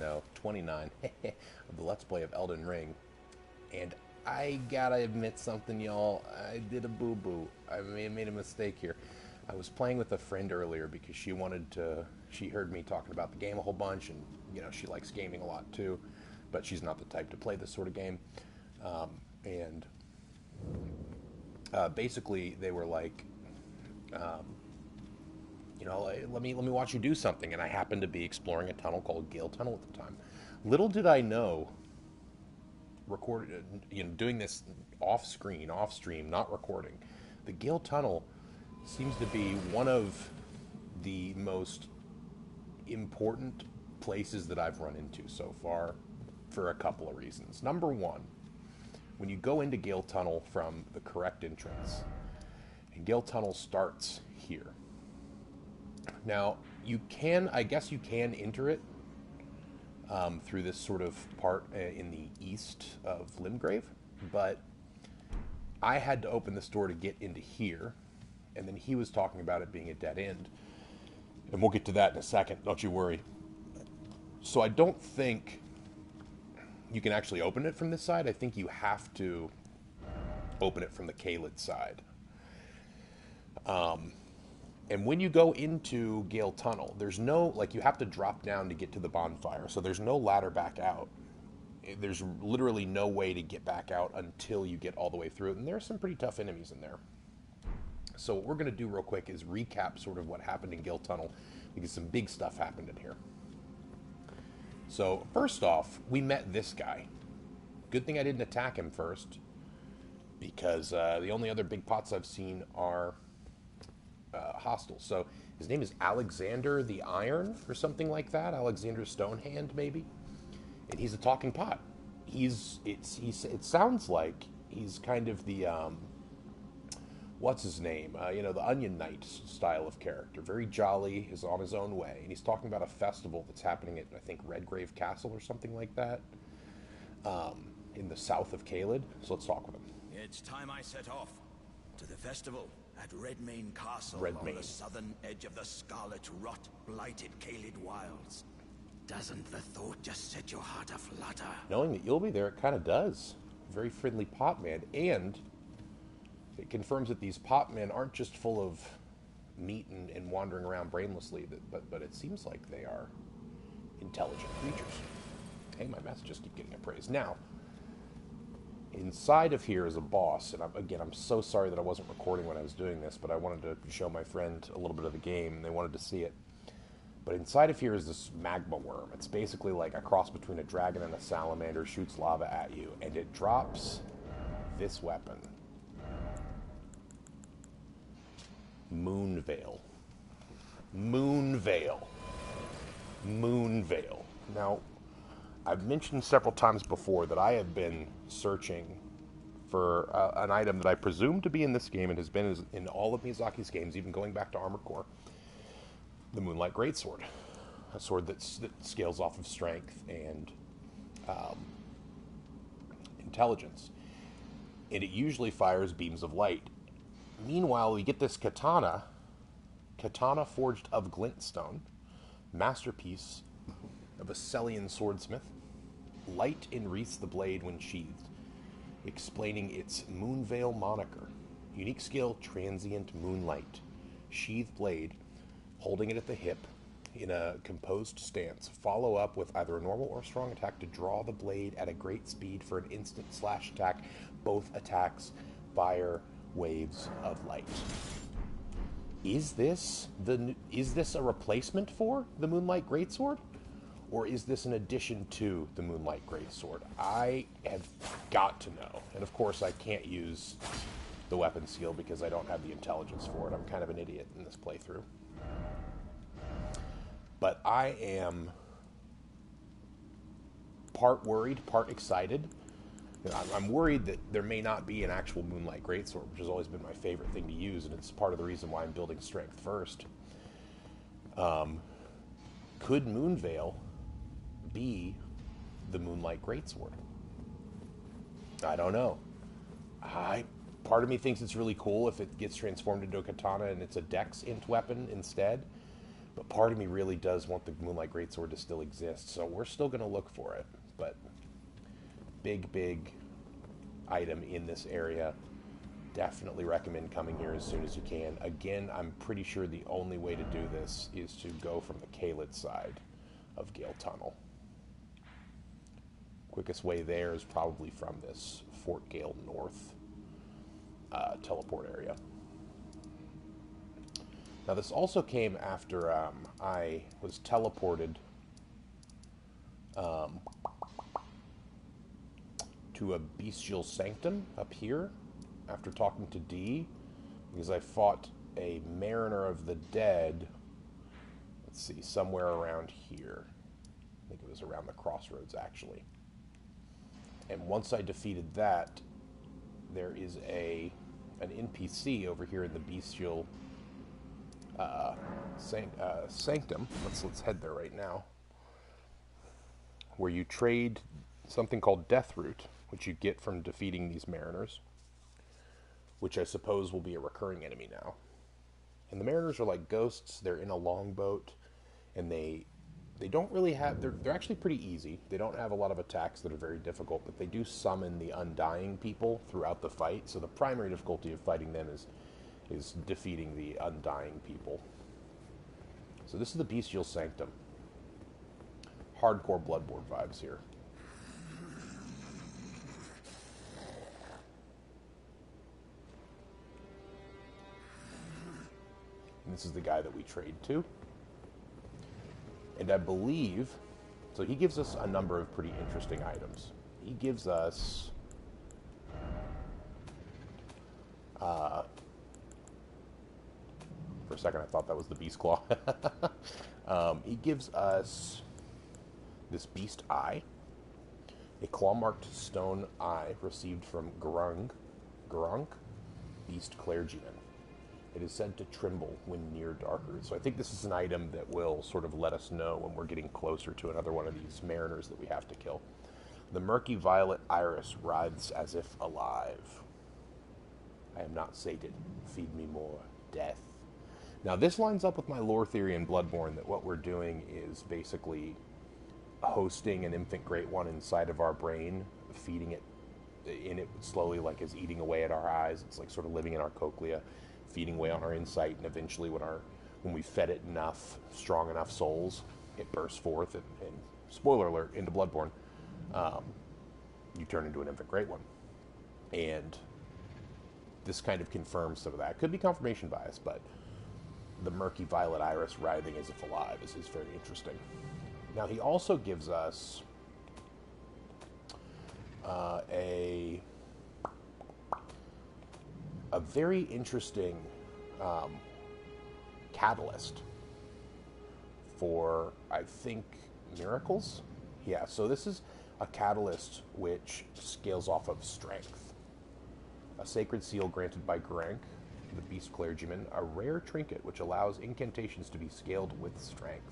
no, 29 of the Let's Play of Elden Ring. And I gotta admit something, y'all. I did a boo-boo. I made a mistake here. I was playing with a friend earlier because she heard me talking about the game a whole bunch, and, she likes gaming a lot too, but she's not the type to play this sort of game. And basically, they were like, let me watch you do something. And I happened to be exploring a tunnel called Gale Tunnel at the time. Little did I know, doing this off stream, not recording. The Gale Tunnel seems to be one of the most important places that I've run into so far for a couple of reasons. Number one, when you go into Gale Tunnel from the correct entrance, and Gale Tunnel starts here. Now, I guess you can enter it through this sort of part in the east of Limgrave, but I had to open this door to get into here, and then he was talking about it being a dead end, and we'll get to that in a second, don't you worry. So I don't think you can actually open it from this side. I think you have to open it from the Caelid side. And when you go into Gale Tunnel, there's no, you have to drop down to get to the bonfire, so there's no ladder back out. There's literally no way to get back out until you get all the way through it, and there's some pretty tough enemies in there. So what we're going to do real quick is recap sort of what happened in Gale Tunnel, because some big stuff happened in here. So first off, we met this guy. Good thing I didn't attack him first, because the only other big pots I've seen are hostile. So his name is Alexander the Iron or something like that. Alexander Stonehand, maybe. And he's a talking pot. It sounds like he's kind of the what's his name? The Onion Knight style of character. Very jolly, is on his own way, and he's talking about a festival that's happening at, I think, Redgrave Castle or something like that, in the south of Caelid. So let's talk with him. It's time I set off to the festival at Redmane Castle Redmane. on the southern edge of the scarlet rot blighted Caelid wilds. Doesn't the thought just set your heart aflutter? Knowing that you'll be there, it kind of does. Very friendly pot man, and it confirms that these pot men aren't just full of meat and wandering around brainlessly, but it seems like they are intelligent creatures. Hey, my messages keep getting appraised. Now, inside of here is a boss, and I'm so sorry that I wasn't recording when I was doing this, but I wanted to show my friend a little bit of the game, and they wanted to see it. But inside of here is this magma worm. It's basically like a cross between a dragon and a salamander, shoots lava at you, and it drops this weapon. Moonveil. Moonveil. Moonveil. Now, I've mentioned several times before that I have been searching for an item that I presume to be in this game and has been in all of Miyazaki's games, even going back to Armored Core. The Moonlight Greatsword. A sword that scales off of strength and intelligence. And it usually fires beams of light. Meanwhile, we get this katana forged of glintstone, masterpiece of a Celian swordsmith. Light enwreaths the blade when sheathed, explaining its Moonveil moniker. Unique skill, transient moonlight. Sheathed blade, holding it at the hip in a composed stance. Follow up with either a normal or strong attack to draw the blade at a great speed for an instant slash attack. Both attacks fire waves of light. Is this a replacement for the Moonlight Greatsword? Or is this an addition to the Moonlight Greatsword? I have got to know. And of course I can't use the weapon skill because I don't have the intelligence for it. I'm kind of an idiot in this playthrough. But I am part worried, part excited. I'm worried that there may not be an actual Moonlight Greatsword, which has always been my favorite thing to use, and it's part of the reason why I'm building strength first. Could Moonveil be the Moonlight Greatsword? I don't know. Part of me thinks it's really cool if it gets transformed into a katana and it's a dex int weapon instead. But part of me really does want the Moonlight Greatsword to still exist, so we're still going to look for it. But big item in this area. Definitely recommend coming here as soon as you can. Again, I'm pretty sure the only way to do this is to go from the Caelid side of Gale Tunnel. Quickest way there is probably from this Fort Gale North teleport area. Now this also came after I was teleported to a bestial sanctum up here after talking to Dee, because I fought a Mariner of the Dead, let's see, somewhere around here. I think it was around the crossroads, actually. And once I defeated that, there is an NPC over here in the bestial sanctum. Let's head there right now, where you trade something called Death Root, which you get from defeating these Mariners, which I suppose will be a recurring enemy now. And the Mariners are like ghosts. They're in a longboat, and they don't really have... They're actually pretty easy. They don't have a lot of attacks that are very difficult, but they do summon the Undying people throughout the fight. So the primary difficulty of fighting them is defeating the Undying people. So this is the Bestial Sanctum. Hardcore Bloodborne vibes here. And this is the guy that we trade to. And I believe, so he gives us a number of pretty interesting items. He gives us for a second I thought that was the Beast Claw. He gives us this Beast Eye, a claw-marked stone eye received from Grunk, Beast Clergyman. It is said to tremble when near darker. So I think this is an item that will sort of let us know when we're getting closer to another one of these Mariners that we have to kill. The murky violet iris writhes as if alive. I am not sated. Feed me more. Death. Now this lines up with my lore theory in Bloodborne that what we're doing is basically hosting an infant great one inside of our brain, feeding it in it slowly, like as eating away at our eyes. It's like sort of living in our cochlea, feeding away on our insight, and eventually when we fed it enough, strong enough souls, it bursts forth, and spoiler alert, into Bloodborne, you turn into an infant great one. And this kind of confirms some of that. Could be confirmation bias, but the murky violet iris writhing as if alive is very interesting. Now he also gives us a very interesting catalyst for, I think, miracles. Yeah, so this is a catalyst which scales off of strength. A sacred seal granted by Grank, the Beast Clergyman, a rare trinket which allows incantations to be scaled with strength.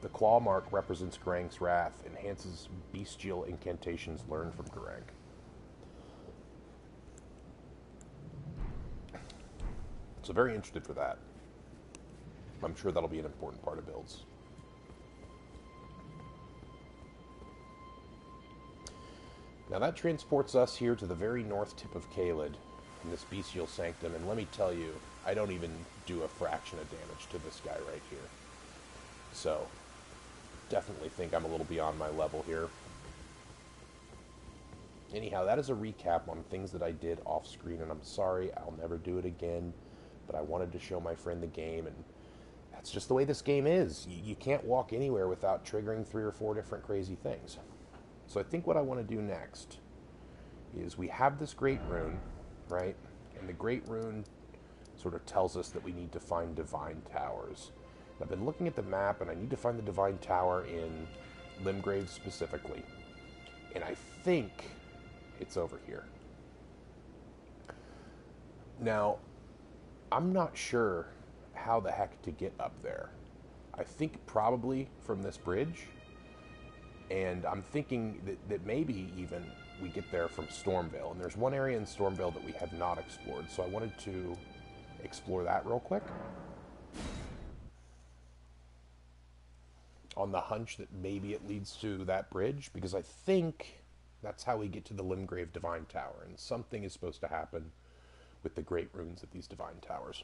The claw mark represents Grank's wrath, enhances bestial incantations learned from Grank. So very interested for that. I'm sure that'll be an important part of builds. Now that transports us here to the very north tip of Caelid in this bestial sanctum, and let me tell you, I don't even do a fraction of damage to this guy right here. So, definitely think I'm a little beyond my level here. Anyhow, that is a recap on things that I did off screen, and I'm sorry, I'll never do it again, but I wanted to show my friend the game, and that's just the way this game is. You can't walk anywhere without triggering 3 or 4 different crazy things. So I think what I want to do next is we have this Great Rune, right? And the Great Rune sort of tells us that we need to find Divine Towers. And I've been looking at the map, and I need to find the Divine Tower in Limgrave specifically. And I think it's over here. Now, I'm not sure how the heck to get up there. I think probably from this bridge. And I'm thinking that maybe even we get there from Stormvale. And there's one area in Stormvale that we have not explored. So I wanted to explore that real quick. on the hunch that maybe it leads to that bridge, because I think that's how we get to the Limgrave Divine Tower, and something is supposed to happen with the great runes of these divine towers.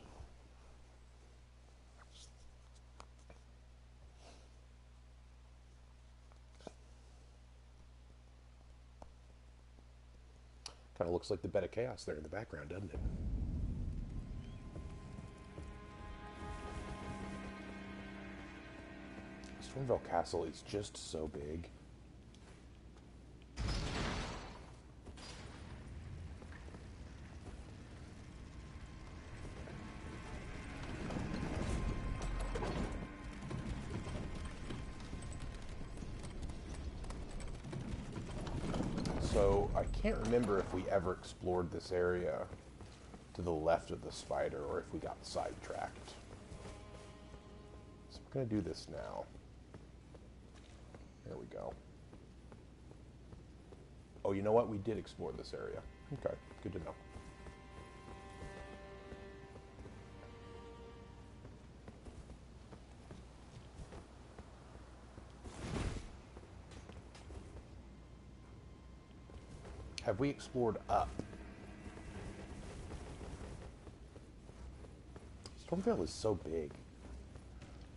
Kind of looks like the bed of chaos there in the background, doesn't it? Stormvale Castle is just so big. So I can't remember if we ever explored this area to the left of the spider or if we got sidetracked. So I'm going to do this now. There we go. Oh, you know what? We did explore this area. Okay, good to know. Have we explored up? Stormvale is so big.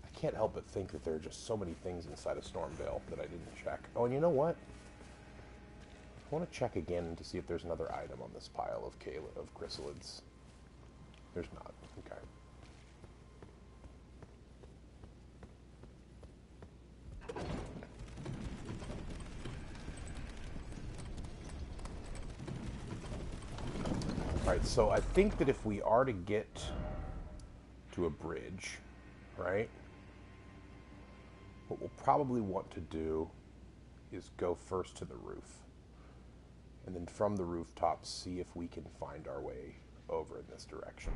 I can't help but think that there are just so many things inside of Stormvale that I didn't check. Oh, and you know what? I want to check again to see if there's another item on this pile of chrysalids. There's not. Okay. Alright, so I think that if we are to get to a bridge, right, what we'll probably want to do is go first to the roof. And then from the rooftop, see if we can find our way over in this direction.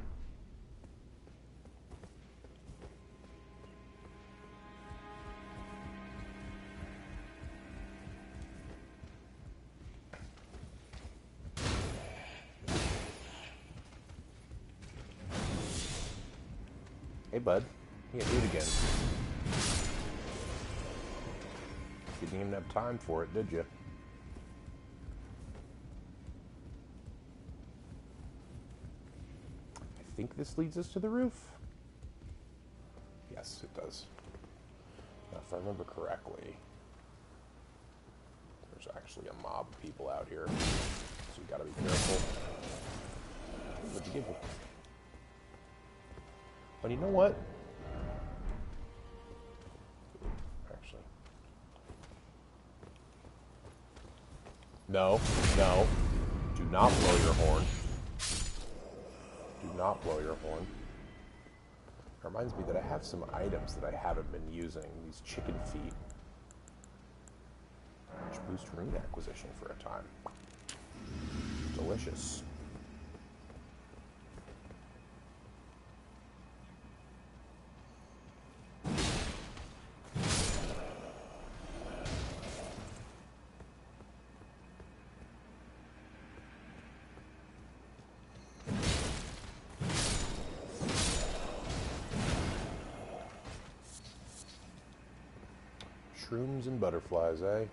Hey, bud. Yeah, do it again. Didn't even have time for it, did you? I think this leads us to the roof. Yes, it does. Now, if I remember correctly, there's actually a mob of people out here, so you gotta be careful. What'd you give me? But you know what? Actually. No, no. Do not blow your horn. Do not blow your horn. It reminds me that I have some items that I haven't been using. These chicken feet. Which boost rune acquisition for a time. Delicious. Shrooms and butterflies, eh?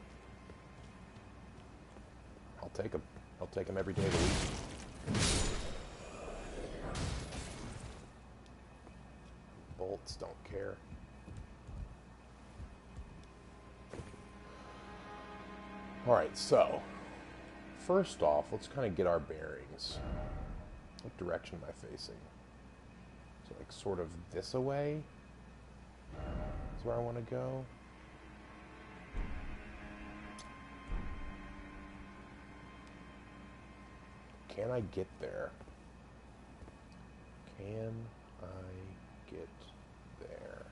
I'll take them. I'll take them every day of the week. Bolts don't care. Alright, so first off, let's kind of get our bearings. What direction am I facing? So like sort of this away is where I want to go. Can I get there? Can I get there?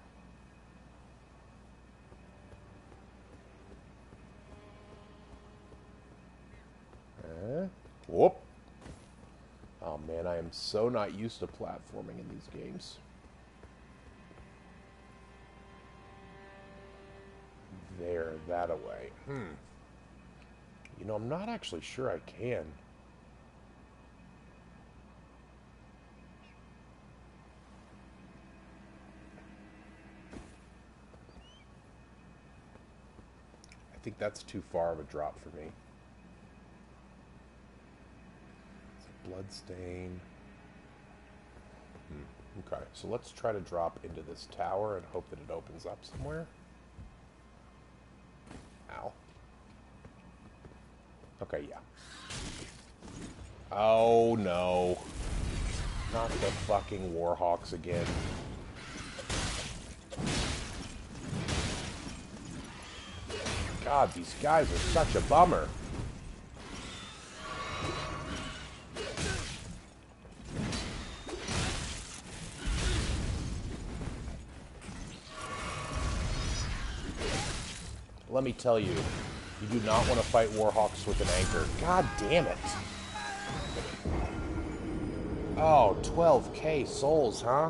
Whoop. Oh man, I am so not used to platforming in these games. There, that away. You know, I'm not actually sure I can. think that's too far of a drop for me. It's a blood stain. Okay, so let's try to drop into this tower and hope that it opens up somewhere. Ow. Okay, yeah. Oh, no. Not the fucking Warhawks again. God, these guys are such a bummer. Let me tell you, you do not want to fight Warhawks with an anchor. God damn it. Oh, 12k souls, huh?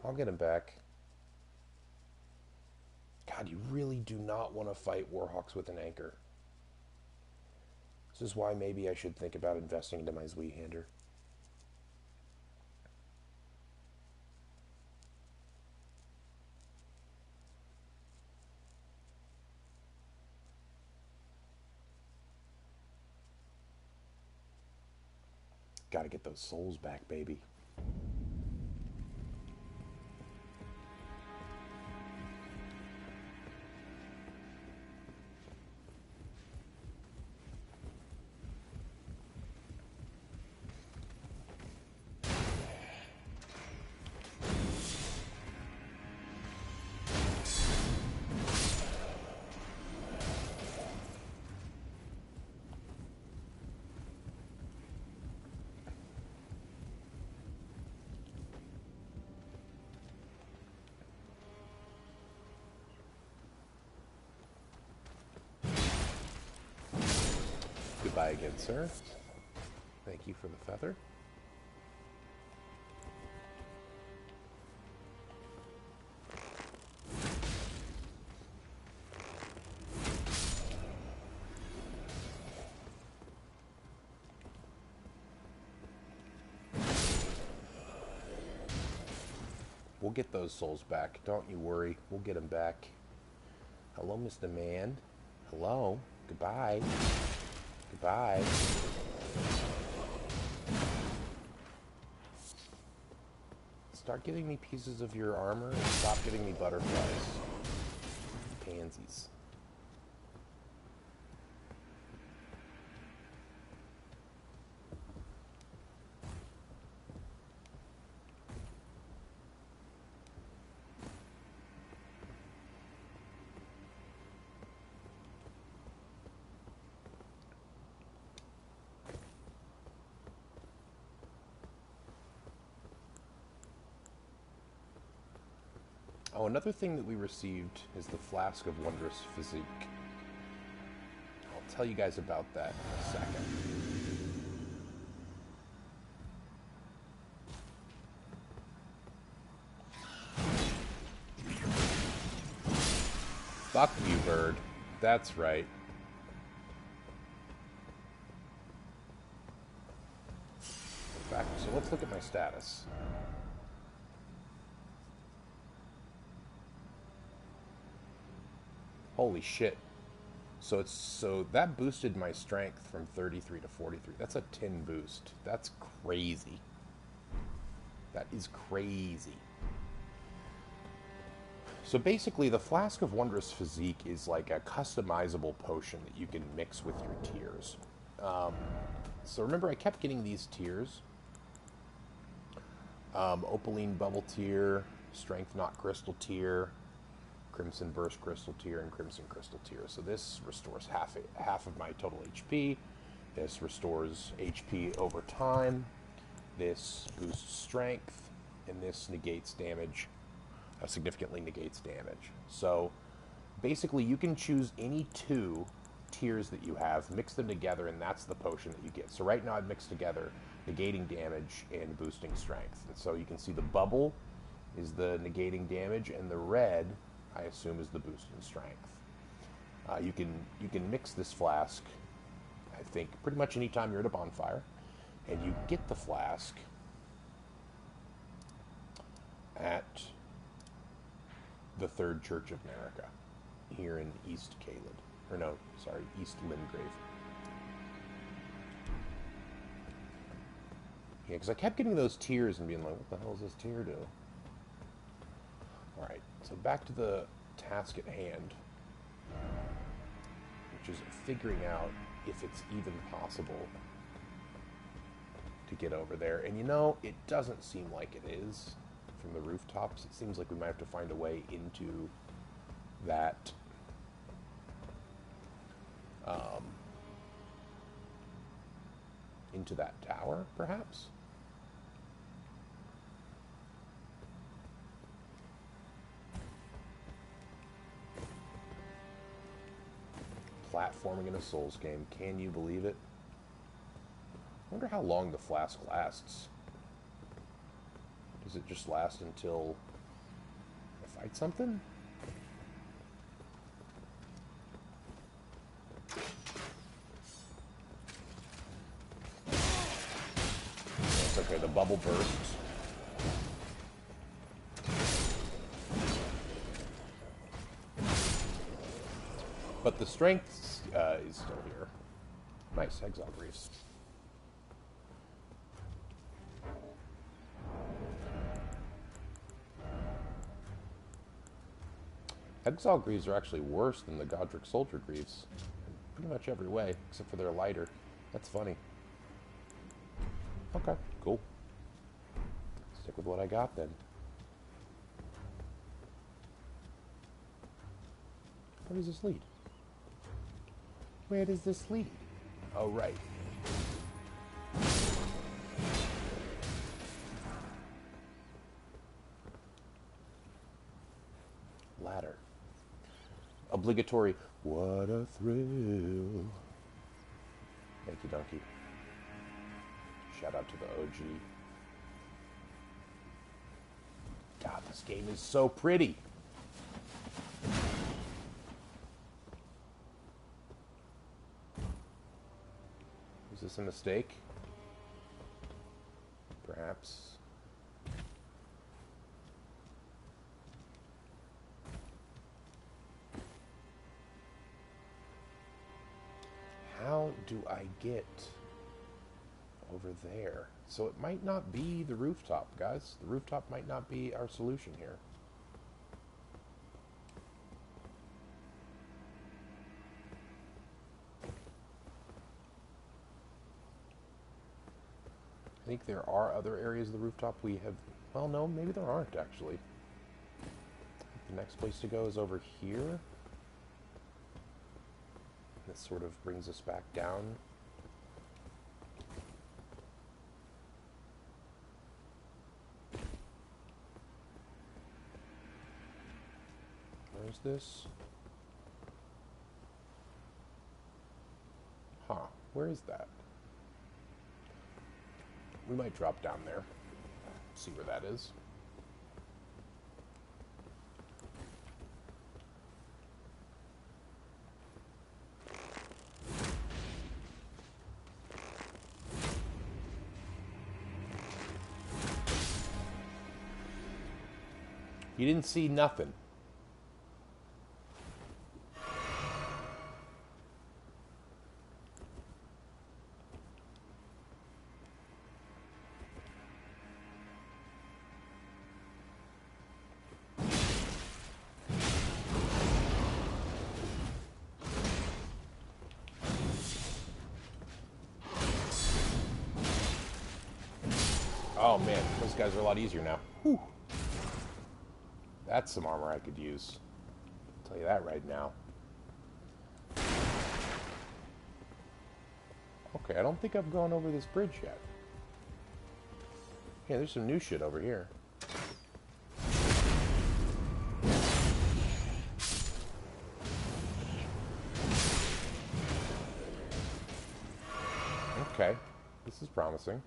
I'll get him back. God, you really do not want to fight Warhawks with an anchor. This is why maybe I should think about investing into my Zweehander. Gotta get those souls back, baby. Goodbye again, sir. Thank you for the feather. We'll get those souls back. Don't you worry. We'll get them back. Hello, Mr. Man. Hello. Goodbye. Goodbye. Start giving me pieces of your armor and stop giving me butterflies. Pansies. Oh, another thing that we received is the Flask of Wondrous Physique. I'll tell you guys about that in a second. Fuck you, bird. That's right. In fact, so let's look at my status. Holy shit. So that boosted my strength from 33 to 43. That's a 10 boost. That's crazy. That is crazy. So basically, the Flask of Wondrous Physique is like a customizable potion that you can mix with your tiers. So remember, I kept getting these tiers. Opaline Bubble tier, Strength Not Crystal tier, Crimson Burst Crystal tier, and Crimson Crystal tier. So this restores half of my total HP. This restores HP over time. This boosts strength, and this negates damage, significantly negates damage. So basically, you can choose any two tiers that you have, mix them together, and that's the potion that you get. So right now I've mixed together negating damage and boosting strength. And so you can see the bubble is the negating damage, and the red, I assume, is the boost in strength. You can mix this flask, I think, pretty much anytime you're at a bonfire, and you get the flask at the Third Church of America. here in East Caelid. Or no, sorry, East Limgrave. Yeah, because I kept getting those tears and being like, what the hell does this tear do? Alright, so back to the task at hand, which is figuring out if it's even possible to get over there. And you know, it doesn't seem like it is from the rooftops. It seems like we might have to find a way into that tower, perhaps? Platforming in a Souls game. Can you believe it? I wonder how long the flask lasts. Does it just last until I fight something? It's okay, the bubble bursts. But the strength is still here. Nice, Exile Greaves. Exile Greaves are actually worse than the Godric Soldier Greaves. In pretty much every way, except for they're lighter. That's funny. Okay, cool. Stick with what I got then. Where does this lead? Where does this lead? Oh, right. Ladder. Obligatory. What a thrill. Thank you, Donkey. Shout out to the OG. God, this game is so pretty. Is this a mistake? Perhaps. How do I get over there? So it might not be the rooftop, guys. The rooftop might not be our solution here. I think there are other areas of the rooftop we have... Well, no, maybe there aren't, actually. The next place to go is over here. This sort of brings us back down. Where's this? Huh, where is that? We might drop down there. See where that is. You didn't see nothing. Oh man, those guys are a lot easier now. Whew. That's some armor I could use. I'll tell you that right now. Okay, I don't think I've gone over this bridge yet. Yeah, there's some new shit over here. Okay, this is promising.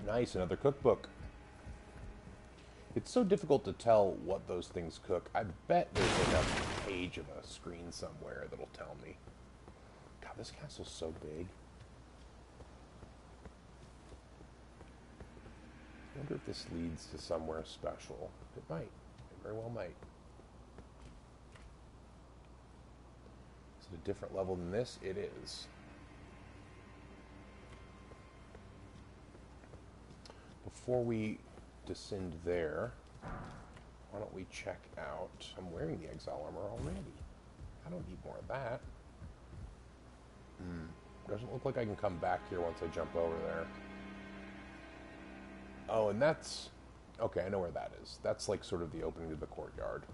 Nice, another cookbook. It's so difficult to tell what those things cook. I bet there's like a page of a screen somewhere that'll tell me. God, this castle's so big. wonder if this leads to somewhere special. It might. It very well might. Is it a different level than this? It is. Before we descend there, why don't we check out... I'm wearing the exile armor already. I don't need more of that. Doesn't look like I can come back here once I jump over there. Oh, and that's... Okay, I know where that is. That's like sort of the opening to the courtyard.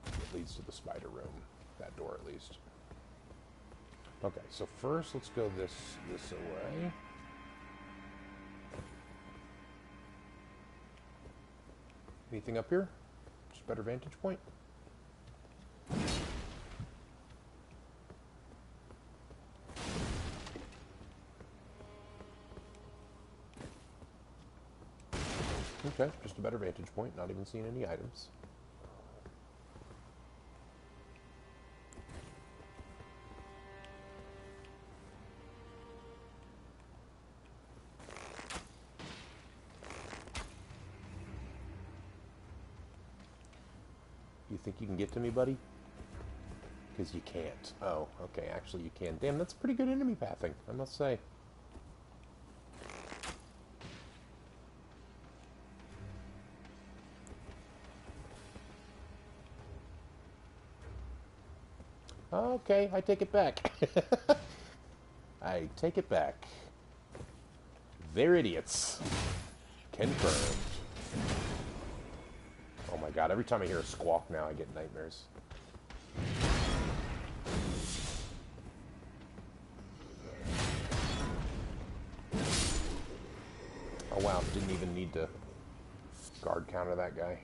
It leads to the spider room. That door, at least. Okay, so first let's go this way. Anything up here? Just a better vantage point? Okay, just a better vantage point, not even seeing any items. You think you can get to me, buddy? Because you can't. Oh, okay, actually you can. Damn, that's pretty good enemy pathing, I must say. Okay, I take it back. I take it back. They're idiots. Confirmed. Oh my god, every time I hear a squawk now, I get nightmares. Oh wow, didn't even need to guard counter that guy.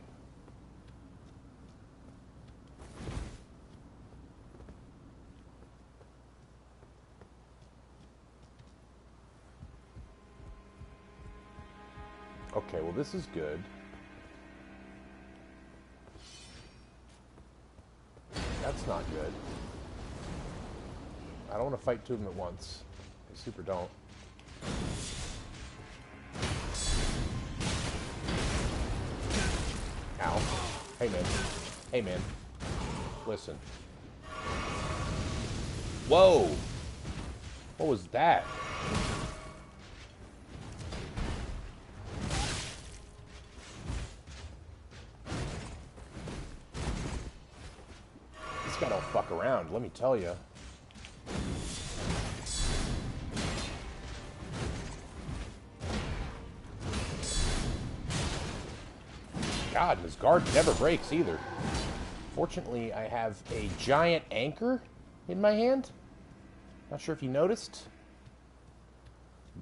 Okay, well this is good. That's not good. I don't want to fight two of them at once. I super don't. Ow. Hey man. Hey man. Listen. Whoa! What was that? This guy don't fuck around, let me tell you. God, his guard never breaks either. Fortunately, I have a giant anchor in my hand. Not sure if you noticed,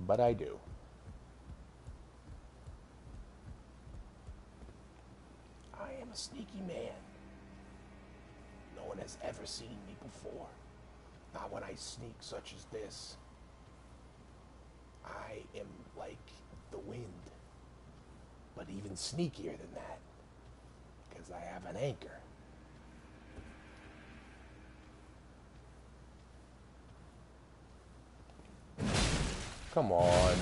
but I do. I am a sneaky man. No one has ever seen me before. Not when I sneak such as this. I am like the wind, but even sneakier than that, because I have an anchor. Come on.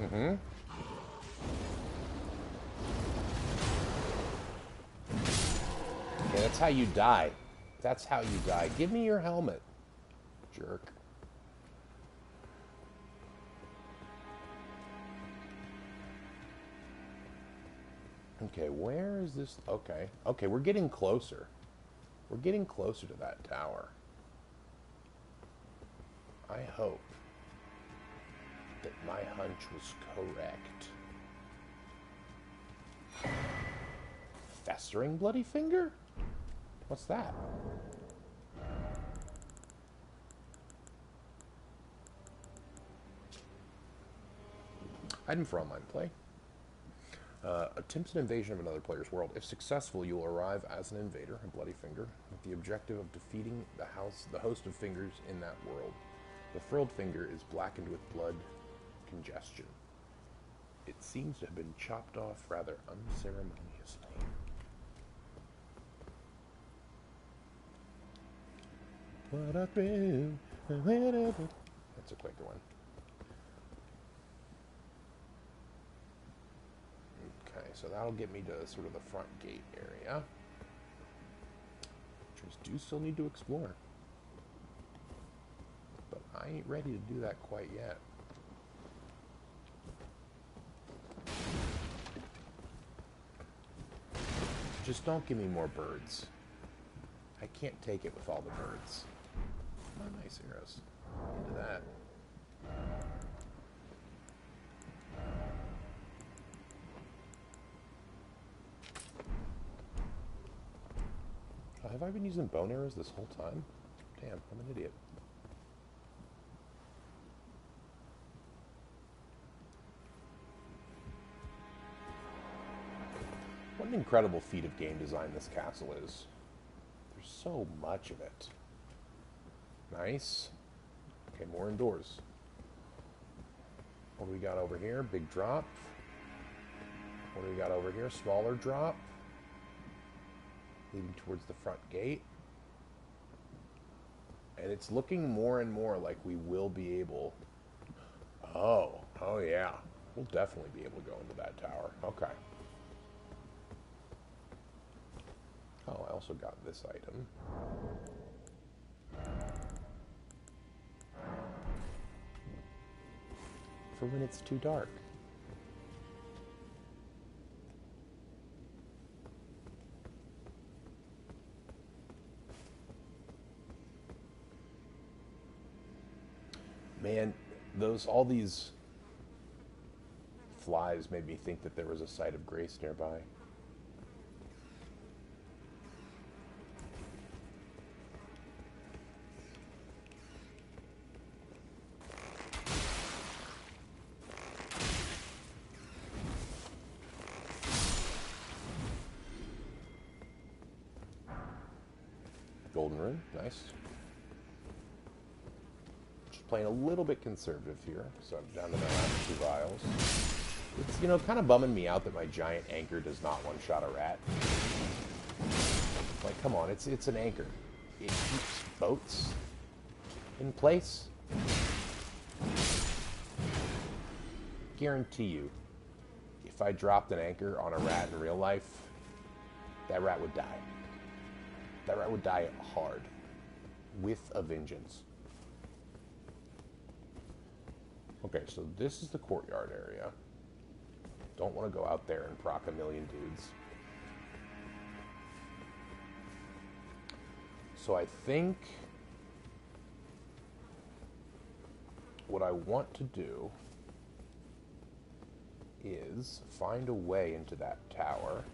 Mm-hmm. Okay, that's how you die. That's how you die. Give me your helmet, jerk. Okay, where is this? Okay. Okay, we're getting closer. We're getting closer to that tower. I hope that my hunch was correct. Festering bloody finger? What's that? Item for online play. Attempts an invasion of another player's world. If successful, you will arrive as an invader, a bloody finger, with the objective of defeating the host of fingers in that world. The furled finger is blackened with blood congestion. It seems to have been chopped off rather unceremoniously. What a thrill, whatever. it's a quicker one. Okay, so that'll get me to sort of the front gate area. Which we do still need to explore. But I ain't ready to do that quite yet. Just don't give me more birds. I can't take it with all the birds. Oh, nice arrows. Into that. Oh, have I been using bone arrows this whole time? Damn, I'm an idiot. What an incredible feat of game design this castle is. There's so much of it. Nice. Okay, more indoors. What do we got over here? Big drop. What do we got over here? Smaller drop. Leading towards the front gate. And it's looking more and more like we will be able... Oh yeah. We'll definitely be able to go into that tower. Okay. Oh, I also got this item. For when it's too dark. Man, all these flies made me think that there was a site of grace nearby. Golden rune, nice. Just playing a little bit conservative here, so I'm down to my last 2 vials. It's, you know, kind of bumming me out that my giant anchor does not one-shot a rat. Like, come on, it's an anchor. It keeps boats in place. Guarantee you, if I dropped an anchor on a rat in real life, that rat would die. That rat would die hard. With a vengeance. Okay, so this is the courtyard area. Don't want to go out there and proc a million dudes. So I think what I want to do is find a way into that tower.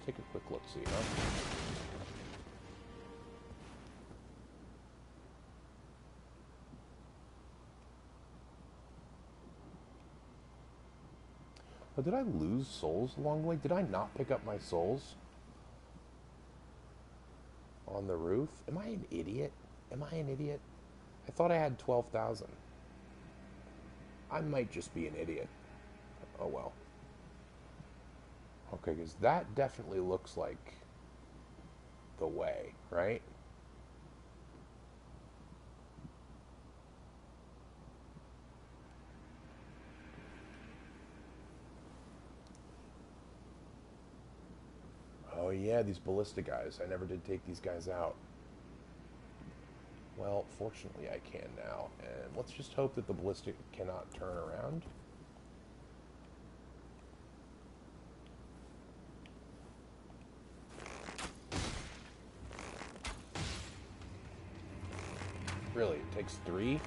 Take a quick look, see, huh? Oh, did I lose souls along the way? Did I not pick up my souls on the roof? Am I an idiot? Am I an idiot? I thought I had 12,000. I might just be an idiot. Oh well. Okay, because that definitely looks like the way, right? Oh yeah, these ballista guys. I never did take these guys out. Well, fortunately I can now. And let's just hope that the ballistic cannot turn around. Really, it takes 3?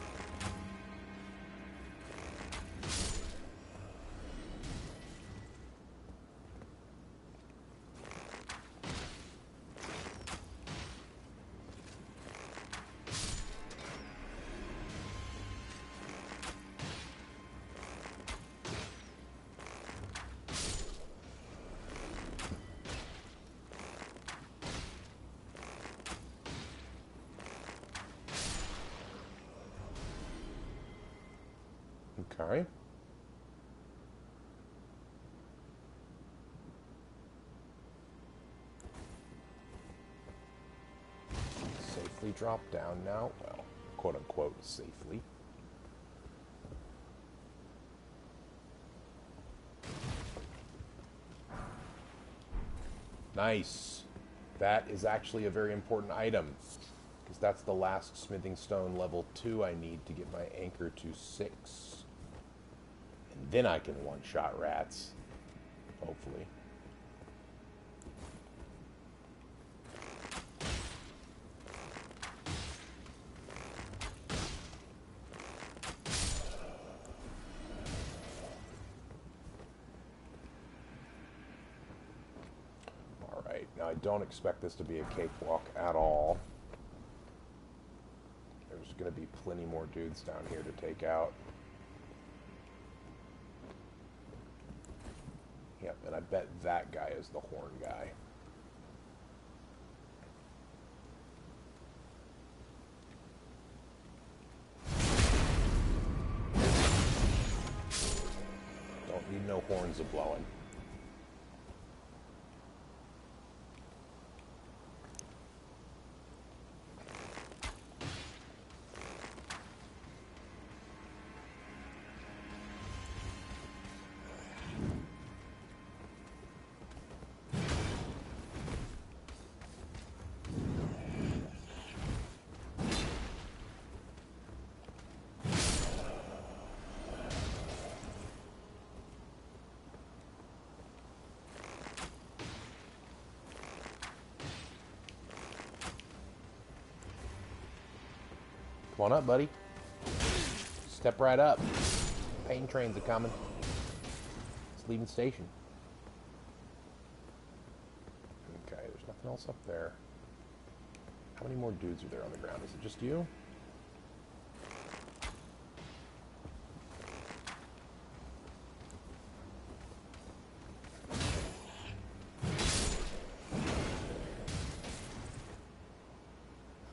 Okay. drop down now. Well, quote-unquote, safely. Nice. That is actually a very important item, because that's the last smithing stone level 2 I need to get my anchor to 6. And then I can one-shot rats. Hopefully. Alright, now I don't expect this to be a cakewalk at all. There's going to be plenty more dudes down here to take out. Yep, and I bet that guy is the horn guy. Don't need no horns a-blowing. Come on up, buddy. Step right up. Pain trains are coming. It's leaving station. Okay, there's nothing else up there. How many more dudes are there on the ground? Is it just you?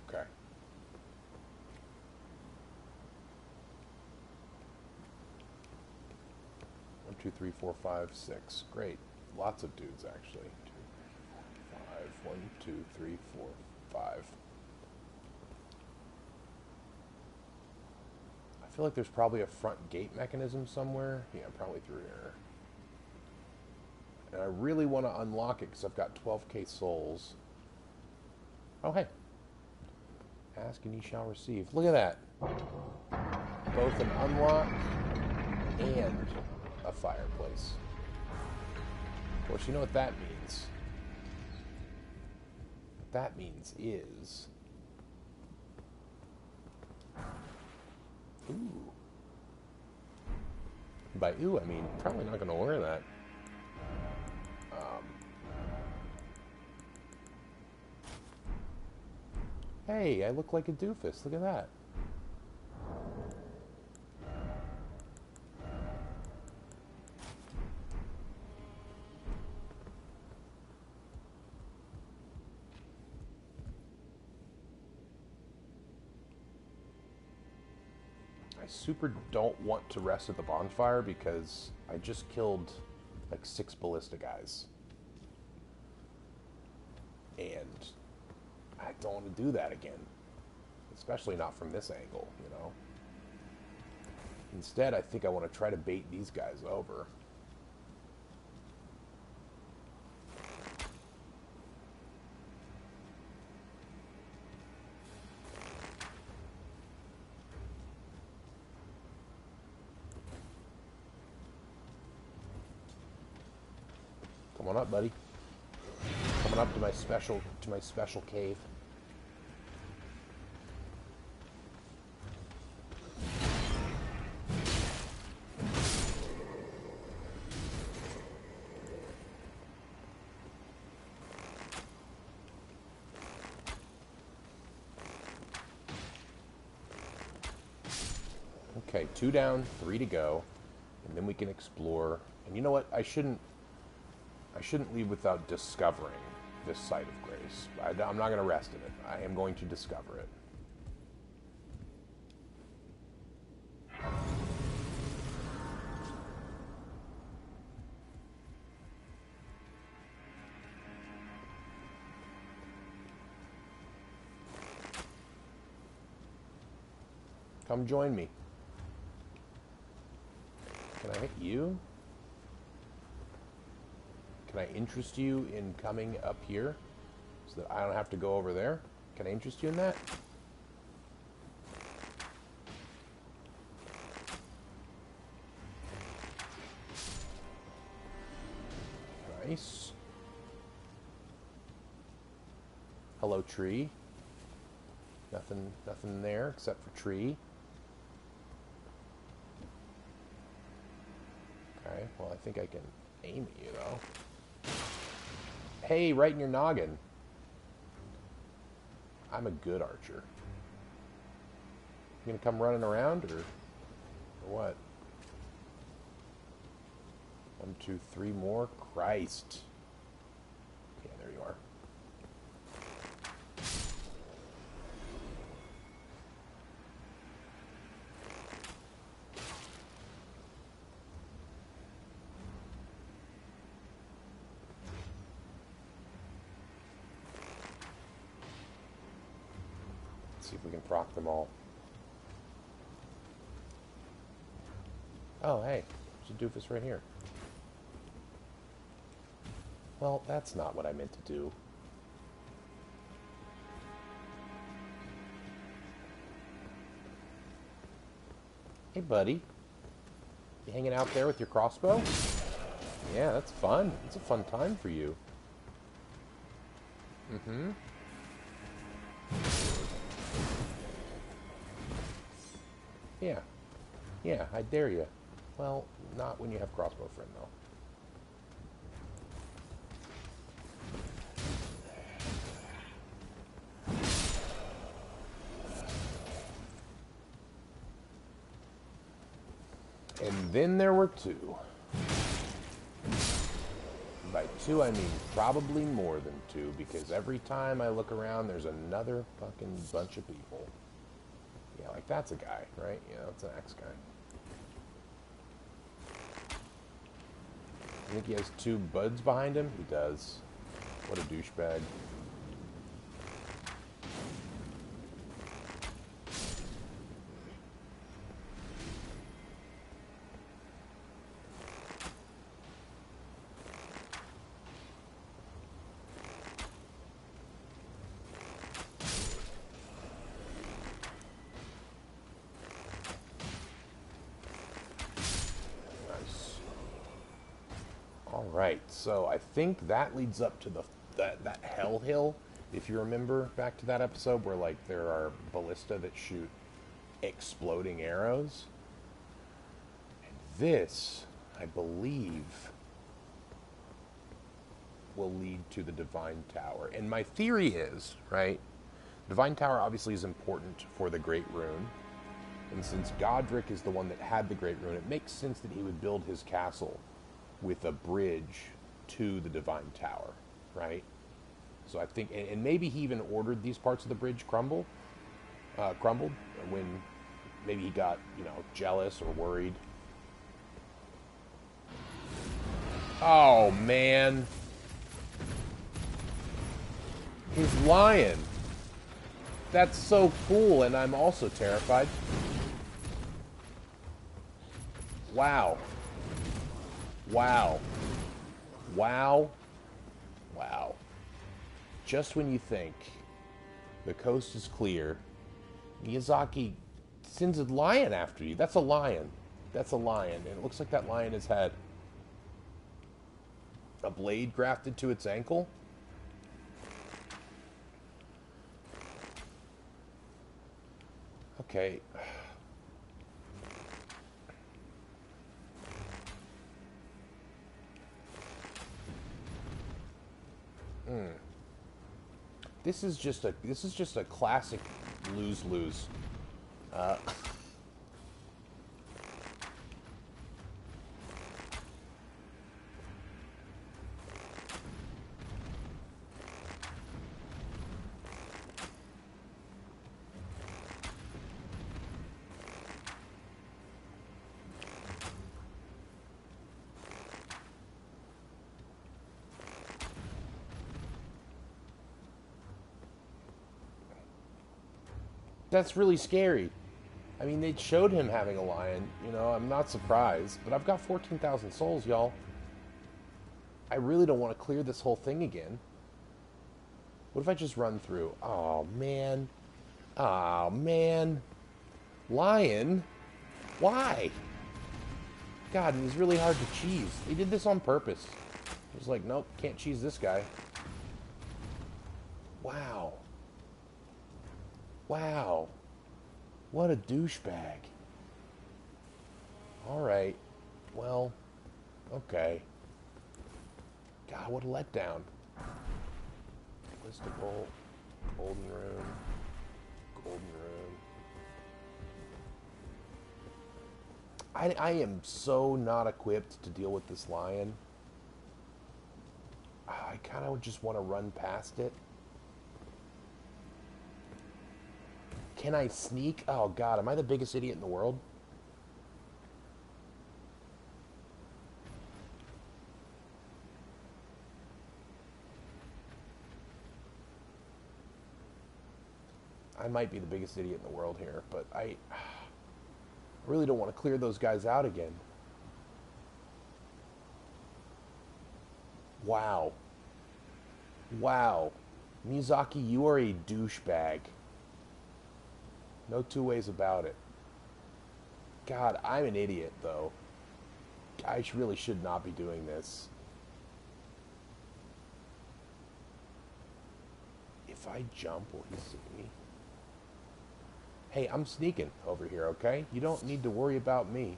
Okay. 1, 2, 3, 4, 5, 6. Great. Lots of dudes, actually. 2, 5. 1, 2, 3, 4, 5. I feel like there's probably a front gate mechanism somewhere. Yeah, probably through here. And I really want to unlock it because I've got 12k souls. Oh, hey. Ask and ye shall receive. Look at that. Both an unlock and a fireplace. Of course, you know what that means. What that means is... Ooh. By ooh, I mean probably not going to wear that. Hey, I look like a doofus. Look at that. I super don't want to rest at the bonfire because I just killed like 6 ballista guys. And I don't want to do that again. Especially not from this angle, you know. Instead, I think I want to try to bait these guys over. Come on up, buddy. Coming up to my special cave. Okay, 2 down, 3 to go, and then we can explore. And you know what? I shouldn't leave without discovering this site of grace. I'm not going to rest in it. I am going to discover it. Come join me. Can I hit you? Can I interest you in coming up here so that I don't have to go over there? Can I interest you in that? Nice. Hello, tree. Nothing there except for tree. Okay, well, I think I can aim at you, though. Hey, right in your noggin. I'm a good archer. You gonna come running around, or what? 1, 2, 3 more. Christ. Yeah, there you are. Let's see if we can proc them all. Oh, hey. There's a doofus right here. Well, that's not what I meant to do. Hey, buddy. You hanging out there with your crossbow? Yeah, that's fun. It's a fun time for you. Mm-hmm. Yeah. Yeah, I dare you. Well, not when you have crossbow friend, though. And then there were 2. By 2, I mean probably more than 2, because every time I look around, there's another fucking bunch of people. Yeah, like that's a guy, right? Yeah, that's an axe guy. I think he has 2 buds behind him. He does. What a douchebag. Right, so I think that leads up to that hell hill, if you remember back to that episode where like there are ballista that shoot exploding arrows. And this, I believe, will lead to the Divine Tower. And my theory is, right, Divine Tower obviously is important for the Great Rune. And since Godric is the one that had the Great Rune, it makes sense that he would build his castle with a bridge to the Divine Tower, right? So I think, and maybe he even ordered these parts of the bridge crumbled when maybe he got, jealous or worried. Oh, man. He's lying. That's so cool, and I'm also terrified. Wow. Wow. Wow. Wow. Just when you think the coast is clear, Miyazaki sends a lion after you. That's a lion. That's a lion. And it looks like that lion has had a blade grafted to its ankle. Okay. This is just a classic lose-lose. That's really scary. I mean, they showed him having a lion. You know, I'm not surprised. But I've got 14,000 souls, y'all. I really don't want to clear this whole thing again. What if I just run through? Oh, man. Oh, man. Lion? Why? God, it was really hard to cheese. They did this on purpose. It was like, nope, can't cheese this guy. Wow. Wow. What a douchebag. Alright. Well, okay. God, what a letdown. Listable. Golden Rune. Golden Rune. I am so not equipped to deal with this lion. I kind of just want to run past it. Can I sneak? Oh, God, am I the biggest idiot in the world? I might be the biggest idiot in the world here, but I really don't want to clear those guys out again. Wow. Wow. Miyazaki, you are a douchebag. No two ways about it. God, I'm an idiot, though. I really should not be doing this. If I jump, will he see me? Hey, I'm sneaking over here, okay? You don't need to worry about me.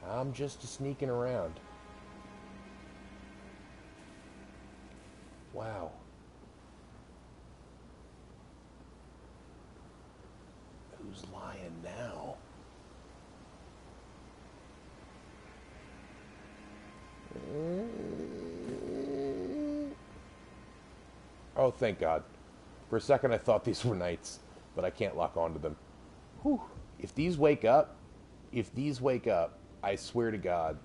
I'm just sneaking around. Wow. Who's lying now? Oh, thank God. For a second I thought these were knights, but I can't lock onto them. Whew. If these wake up, I swear to God,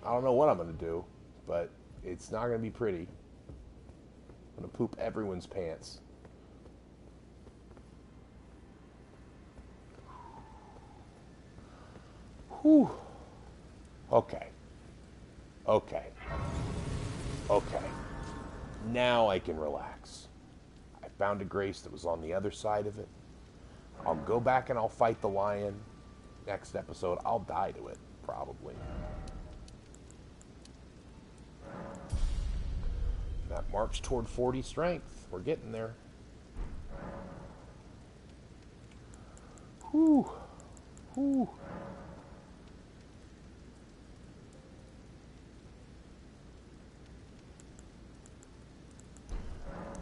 I don't know what I'm going to do, but it's not going to be pretty. I'm going to poop everyone's pants. Whew. Okay. Okay. Okay. Now I can relax. I found a grace that was on the other side of it. I'll go back and I'll fight the lion. Next episode, I'll die to it, probably. That march toward 40 strength. We're getting there. Whew. Whew.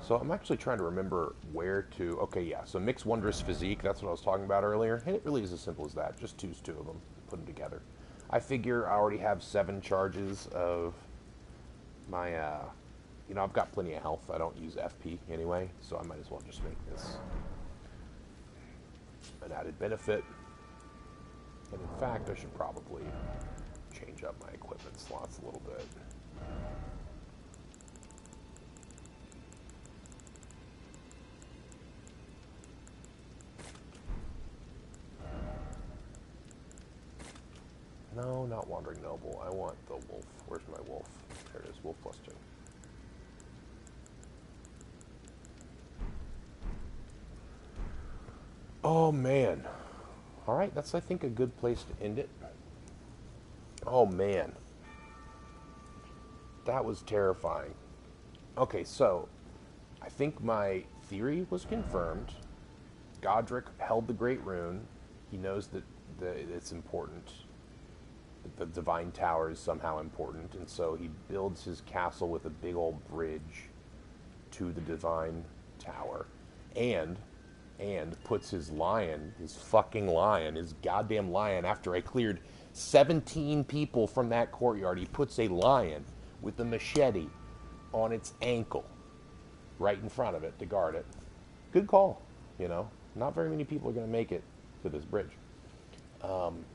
So I'm actually trying to remember where to... Okay, yeah, so mix Wondrous Physique, that's what I was talking about earlier. And it really is as simple as that. Just choose two of them, put them together. I figure I already have 7 charges of my... you know, I've got plenty of health. I don't use FP anyway, so I might as well just make this an added benefit. And in fact, I should probably change up my equipment slots a little bit. No, not Wandering Noble. I want the wolf. Where's my wolf? There it is. Wolf +2. Oh, man. All right, that's, I think, a good place to end it. Oh, man. That was terrifying. Okay, so I think my theory was confirmed. Godric held the Great Rune. He knows that it's important. The Divine Tower is somehow important, and so he builds his castle with a big old bridge to the Divine Tower, and puts his lion, his fucking lion, his goddamn lion, after I cleared 17 people from that courtyard, he puts a lion with a machete on its ankle right in front of it to guard it. Good call, you know. Not very many people are going to make it to this bridge.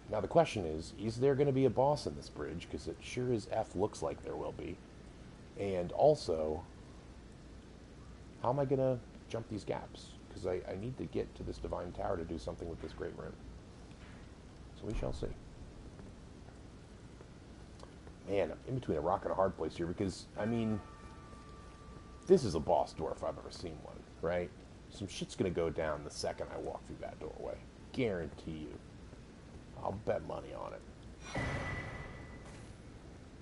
Now the question is there going to be a boss in this bridge? Because it sure as F looks like there will be. And also, how am I going to jump these gaps? because I need to get to this Divine Tower to do something with this Great Rune. So we shall see. Man, I'm in between a rock and a hard place here because, I mean, this is a boss door if I've ever seen one, right? Some shit's going to go down the second I walk through that doorway. Guarantee you. I'll bet money on it.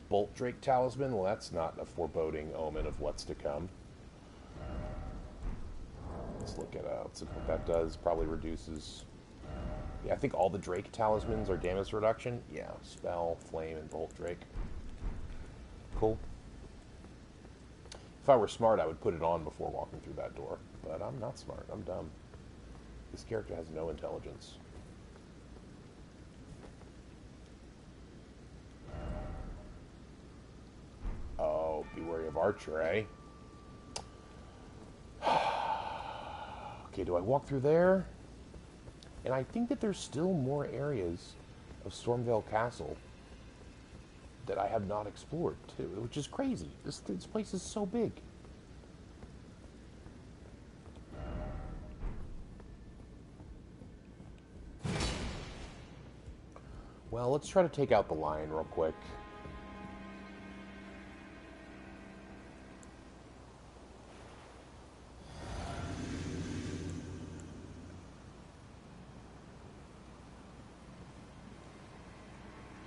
Bolt Drake Talisman? Well, that's not a foreboding omen of what's to come. Let's look at what that does. Probably reduces... Yeah, I think all the Drake Talismans are damage reduction. Yeah, Spell, Flame, and Bolt Drake. Cool. If I were smart, I would put it on before walking through that door. But I'm not smart. I'm dumb. This character has no intelligence. Oh, be wary of Archer, eh? Okay, do I walk through there? And I think that there's still more areas of Stormveil Castle that I have not explored, too, which is crazy. This place is so big. Well, let's try to take out the lion real quick.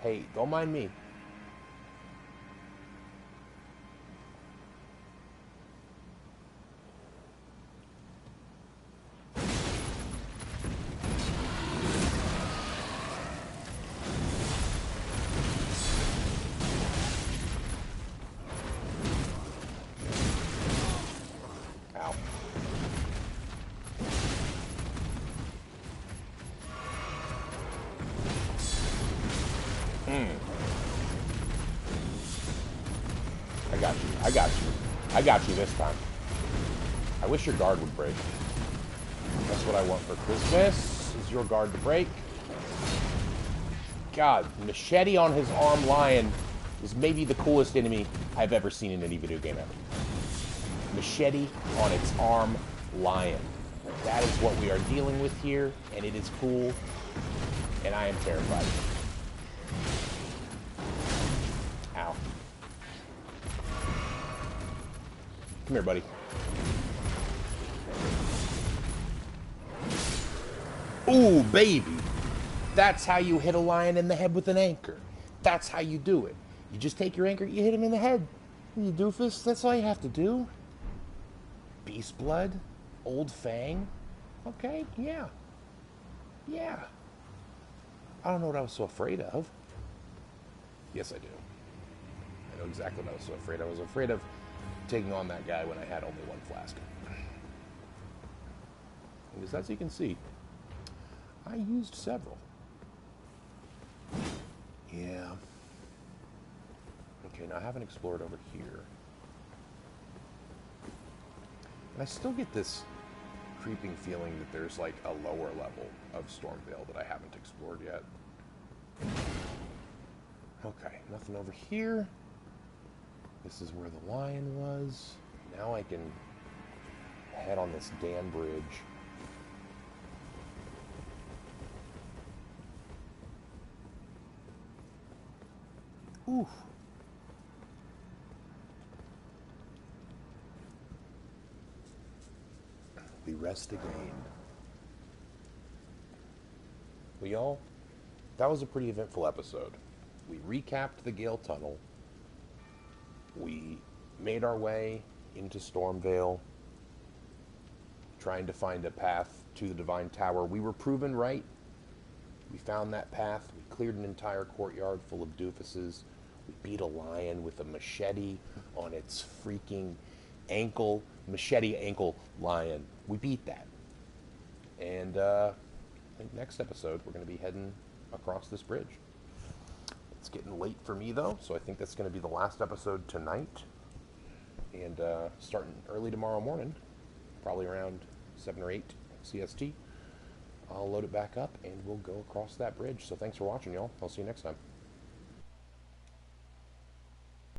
Hey, don't mind me. Ow. I got you this time. I wish your guard would break. That's what I want for Christmas, is your guard to break. God, Machete on his arm lion is maybe the coolest enemy I've ever seen in any video game ever. Machete on its arm lion. That is what we are dealing with here, and it is cool, and I am terrified. Ow. Come here, buddy. Ooh, baby. That's how you hit a lion in the head with an anchor. That's how you do it. You just take your anchor, you hit him in the head. You doofus, that's all you have to do. Beast Blood? Old Fang? Okay, yeah. Yeah. I don't know what I was so afraid of. Yes, I do. I know exactly what I was so afraid of. I was afraid of taking on that guy when I had only one flask. Because as you can see, I used several. Yeah. Okay, now I haven't explored over here. And I still get this creeping feeling that there's like a lower level of Stormveil that I haven't explored yet. Okay, nothing over here. This is where the lion was. Now I can head on this dam bridge. Oof. We rest again. Well, y'all, that was a pretty eventful episode. We recapped the Gale Tunnel. We made our way into Stormveil, trying to find a path to the Divine Tower. We were proven right. We found that path. We cleared an entire courtyard full of doofuses. We beat a lion with a machete on its freaking ankle. Machete ankle lion. We beat that. And I think next episode we're going to be heading across this bridge. It's getting late for me, though, so I think that's going to be the last episode tonight. And starting early tomorrow morning, probably around 7 or 8 CST, I'll load it back up and we'll go across that bridge. So thanks for watching, y'all. I'll see you next time.